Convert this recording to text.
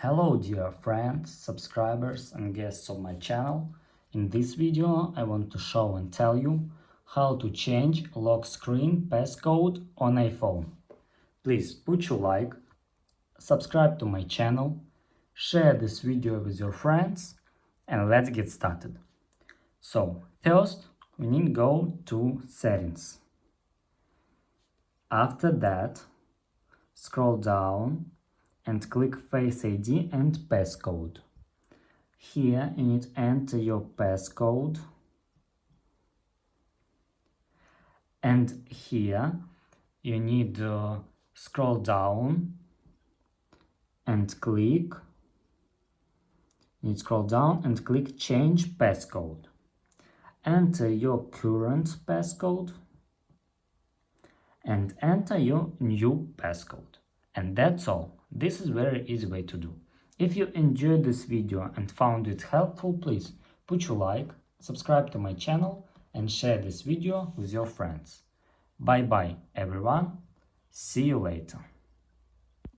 Hello dear friends, subscribers and guests of my channel. In this video I want to show and tell you how to change lock screen passcode on iPhone. Please put your like, subscribe to my channel, share this video with your friends and let's get started. So first we need to go to settings. After that scroll down and click Face ID and passcode. Here you need to enter your passcode, and here you need to scroll down and click Change Passcode. Enter your current passcode and enter your new passcode. And that's all. This is very easy way to do. If you enjoyed this video and found it helpful, please put your like, subscribe to my channel and share this video with your friends. Bye bye everyone. See you later.